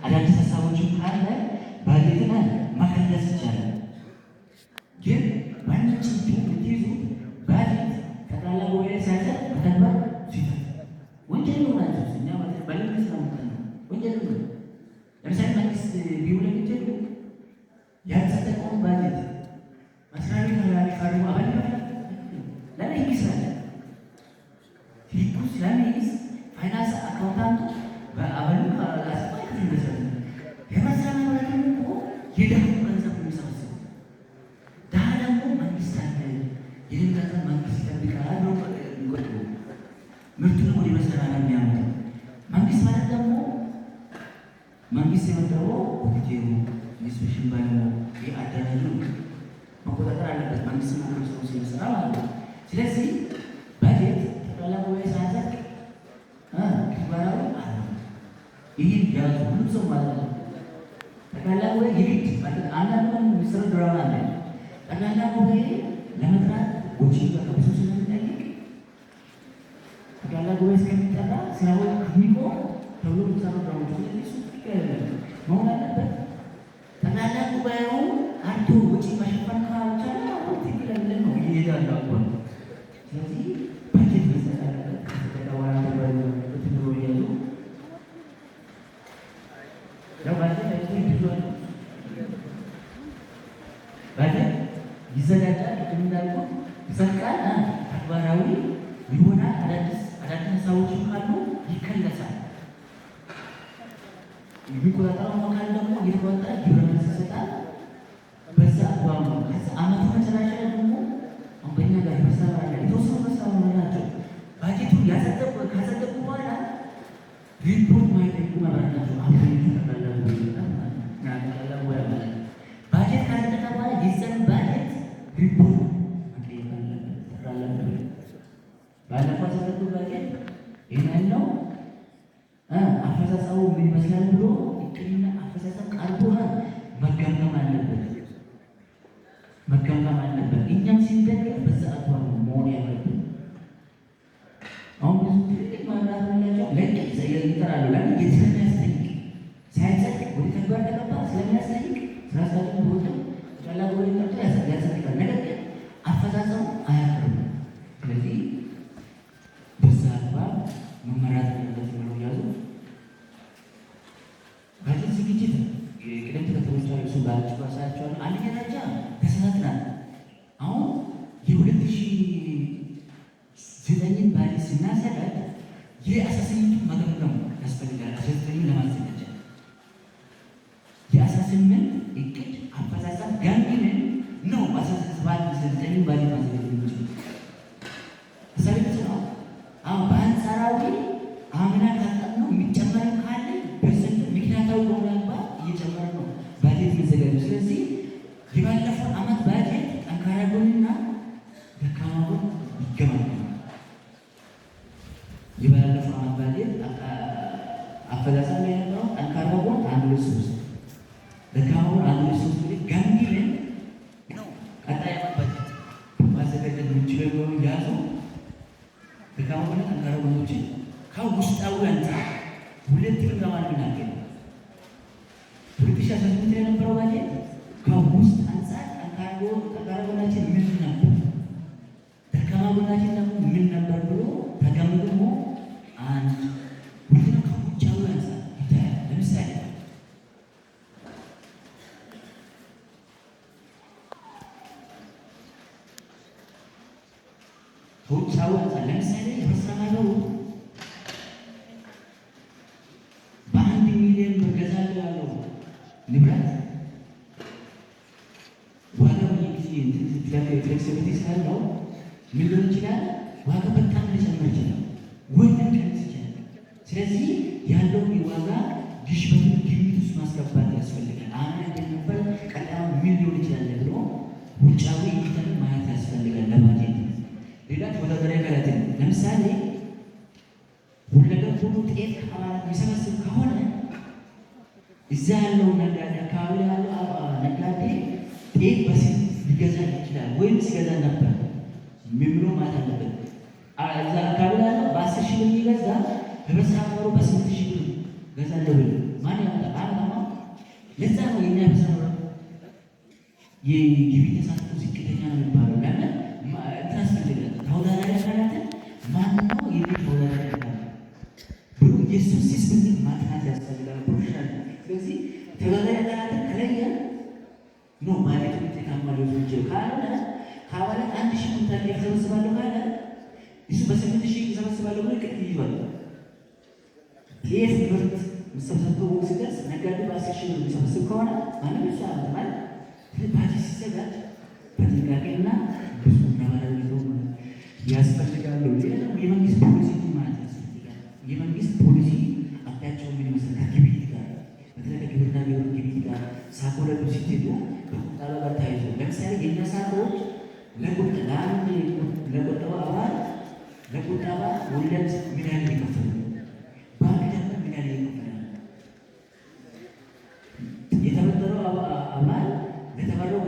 አዳዲስ ሀሳቦችን ካለ ባጀትን ማከለስ ይቻላል። ግን ማንኛውም ብትይዙ ባጀት ጠቅላላ ጉባኤ ሳይሰጥ በተግባር ሲፈት ወንጀል ነው ናቸው። እኛ ባለመንግስት ነው ወንጀል ነው። ለምሳሌ መንግስት ቢውለን ይችሉ ያልጸደቀውን ባጀት መስሪያ ቤት ካሪማ አባል ለምን ይስራል? ፊኩስ ለምን ፋይናንስ አካውንታንቱ በአባሉ አስፋይ ይመስላል። የመስሪያ ቤት እኮ የደም ገንዘብ የሚሰበስብ ዳህ ደግሞ መንግስት አለ። ይህን ገንዘብ መንግስት ይጠብቃል ነው ይቆጥሩ ምርቱን ወደ መስሪያ ቤት የሚያመጣው መንግስት ማለት ደግሞ መንግስት የመደበው ኮሚቴው ኢንስፔክሽን ባለው የአደራጁ መቆጣጠር አለበት። መንግስት ነው ሰው ሲሰራ ማለት ነው። ስለዚህ ባጀት ጠቅላላ ጉባኤ ሳያጸድቅ ተግባራዊ አለ። ይህ ያዙ ሁሉም ሰው ማለት ነው። ጠቅላላ ጉባኤ የግድ ማለት አንዳንድ ሚኒስትር ድራማ አለ። ጠቅላላ ጉባኤ ለመጥራት ወጪ በከብሱ ስለሚጠይቅ ጠቅላላ ጉባኤ እስከሚጠራ ስራው ከሚቆም ተብሎ ሚሰሩ ድራማዎች ስለዚህ መሆን አለበት። ጠቅላላ ጉባኤው አንዱ ወጪ መሸፈን ካልቻለ ትክክል አይደለም ነው ይሄዳል አሁን። ስለዚህ ባጀት መስጠት አለበት። ከተደዋራ ተብሎ ይያዙ ያው ባጀት አይተው ባጀት ይዘጋጃል። እንዳልኩ ይሰቃል፣ ተግባራዊ ይሆናል። አዳዲስ ሀሳቦች ካሉ ይከለሳል። የሚቆጣጠረው አካል ደግሞ እየተቆጣጠረ ግብረ መልስ ይሰጣል። በዛ አግባብ ነው። ከዛ አመቱ መጨረሻ ደግሞ በእኛ ጋር ይመሰራል። የተወሰኑ መሳሪያ ናቸው። ባጀቱን ካጸደቁ በኋላ ሪፖርት ማይጠይቁ መብራት ናቸው። አሁን ተቀላሉ ባጀት ካጸደቀ በኋላ የዘን ባጀት ሪፖርት መጠየቅ አለበት። ተቀላሉ ባለፈው ያጸደቁ ባጀት ይሄን ነው አፈጻጸሙ ምን ይመስላል ብሎ እቅድና አፈጻጸም ቀርቦ መገምገም አለበት። እኛም ሲደገፍ በዛ አግባብ መሆን ያለብን። አሁን ብዙ ትልቅ ማምራት ያላቸው ለቅቅ ይጠራሉ። ለምን ስለሚያስጠይቅ ሳይጸድቅ ወደ ተግባር ተገባ ስለሚያስጠይቅ ስራሳቸው ቦታ ጠቅላላ ጉባኤ ጠርቶ ያጸድቃል። ነገር ግን አፈጻጸሙ አያቀርም። ስለዚህ በዛ አግባብ መመራት ያለበት ነው ያዙ። ባጀት ዝግጅት ቅደም ተከተሎች አሉ። እሱ ባላችሁ ባሳያቸዋል። አንደኛ ደረጃ ተሰናትናል። አሁን የ2009 ባጀት ስናዘጋጅ የ18 መገምገም ያስፈልጋል። 19 ለማዘጋጀት የ18 እቅድ አፈጻጸም ገምግመን ነው 17 ባጀት ማዘጋጀት የሚችል ሰሪት ነው። አሁን በአንጻራዊ አምና ካጠናው የሚጨመር ካለ በስንት ምክንያታዊ በሆነ አግባብ እየጨመረ ነው ባጀት የሚዘጋጀው። ስለዚህ የባለፈው ዓመት ባጀት ጠንካራ ጎንና ደካማ ጎን ይገመገማል። የባለፈው ዓመት ባጀት አፈጻጸም የነበረው ጠንካራ ጎን 1-3 ደካማ ጎን 1-3 ብለን ገምግመን ነው ቀጣይ ዓመት ባጀት ማዘጋጀት የምንችለው ያዙ። ደካማ ጎን ጠንካራ ጎኖችን ከውስጣዊ አንጻር ሁለት ግምገማ እናደርጋለን። 2018 የነበረው ባጀት ከውስጥ አንጻር ጠንካራ ጎናችን ምን ነበር፣ ደካማ ጎናችን ደግሞ ምን ነበር ብሎ ተገምግሞ አንድ ሁለተኛው ከውጫዊ አንጻር ይታያል። ለምሳሌ ከውጫዊ አንጻር ለምሳሌ የመስሪያ ማህበሩ በ1 ሚሊዮን ብር ገዛለሁ ያለው ንብረት ዋጋው ጊዜ ፍሌክሲቢሊቲ ስላለው ምን ሊሆን ይችላል? ዋጋው በጣም ሊጨምር ይችላል ወይ ሊቀንስ ይችላል። ስለዚህ ያለው የዋጋ ግሽበትን ግምት ውስጥ ማስገባት ያስፈልጋል። አሁን እንደነበር ቀጣዩ ምን ሊሆን ይችላል ብሎ ውጫዊ እይታን ማየት ያስፈልጋል ለባጀት። ሌላ ተወዳዳሪ አካላትን ለምሳሌ ሁለገብ ሁሉ ጤፍ ከአማራት የሚሰበስብ ከሆነ እዛ ያለው ነጋዴ አካባቢ ያለው ነጋዴ ጤፍ በስንት ሊገዛ ይችላል ወይም ሲገዛ ነበር ምን ብሎ ማለት አለበት። እዛ አካባቢ ያለው በ10 ሺህ ብር የሚገዛ ህብረት ስራ ማህበሩ በ8 ሺህ ብር ገዛለሁ ማን ያመጣል? ለዛ ነው የኛ ተሰራ የግቢ ተሳትፎ ዝቅተኛ ነው የሚባለው። ለምን ታስፈልገ ተወዳዳሪ አካላትን ማነው የቤት ተወዳዳሪ አካላት ብሎ ኢየሱስ ሲስብን ማጥናት ያስፈልጋል። ፕሮፌሽናል ስለዚህ ተወዳዳሪ አካላትን ከለየ ነው ማለት ውጤታማ ሊሆን ይችላል። ካልሆነ ከአባላት 1000 ኩንታል ይሰበስባለሁ ካለ እሱ በ8000 ይሰበስባለሁ ብሎ ቅድ ይይዛል። ይህ ምርት መሰብሰብ ሲደርስ ነጋዴ በ10,000 የሚሰበስብ ከሆነ ማለት ይቻላል ማለት ባጀት ሲዘጋጅ በጥንቃቄና ብዙ ነባራዊ ያስፈልጋሉ። ሌላው የመንግስት ፖሊሲ ማለት ያስፈልጋል። የመንግስት ፖሊሲ አቅጣጫው ምን ይመስላል? ከግብይት ጋር በተለይ ከግብርና ግብር ግብይት ጋር ሳኮለዱ ሲሄዱ በቁጠባ ጋር ተያይዞ ለምሳሌ የእኛ ሳኮዎች ለቁጠባ አባል ለቁጠባ ወለድ ምን ያህል ይከፈሉ፣ ባንክ ደግሞ ምን ያህል ይከፈላል፣ የተበደረው አባል ለተበደረው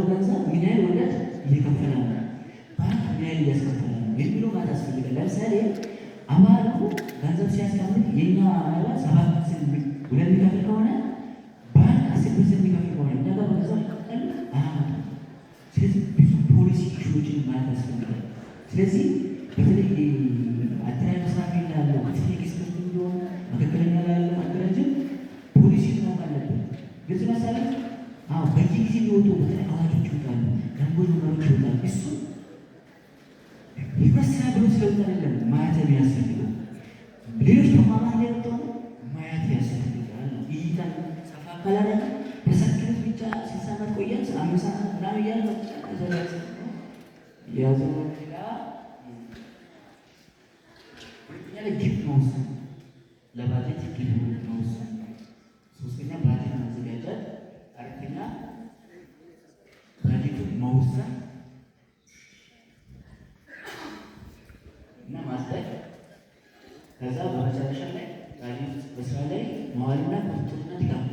ገንዘብ ምን ያህል ወለድ እየከፈላል፣ ባንክ ምን ያህል እያስከፈላል የሚለው ማለት ያስፈልጋል። ለምሳሌ አባሉ ገንዘብ ሲያስቀምጥ የኛ አባል 7% ወለድ የሚከፍል ከሆነ ባንክ 10% የሚከፍል ከሆነ እኛ ጋር በገንዘብ ይከፍላል። ስለዚህ ብዙ ፖሊሲ ኢሹዎችን ማለት ያስፈልጋል። ስለዚህ በተለይ አጠራር መስራት ያለው ከፍተኛ ኤክስፐርት እንደሆነ መካከለኛ ላይ ያለው አደረጃጀት ፖሊሲ ማወቅ አለበት። ግልጽ መሳሌ በየጊዜ የሚወጡ በተለይ አዋጆች ይወጣሉ፣ ደንቦች መመሪያዎች ይወጣሉ። እሱ ይመስላል ብሎ ስለወጣ አይደለም ማየት የሚያስፈልገው ሌሎች ተቋማት ላይ ወጥተው ማየት ያስፈልጋል። ይይታል ሰፋ ካላደረገ በሰርክነት ብቻ 60 ዓመት ቆየን 5 ዓመት ምናምን እያለ ያዘው ያለ ግብ መውሰድ ለባጀት ግብ መውሰድ፣ ሶስተኛ ባጀት ማዘጋጀት፣ አራተኛ ባጀቱን መውሰድ እና ማስጠቅ፣ ከዛ በመጨረሻ ላይ ባጀት በስራ ላይ መዋልና ቁጥጥርና ድጋፍ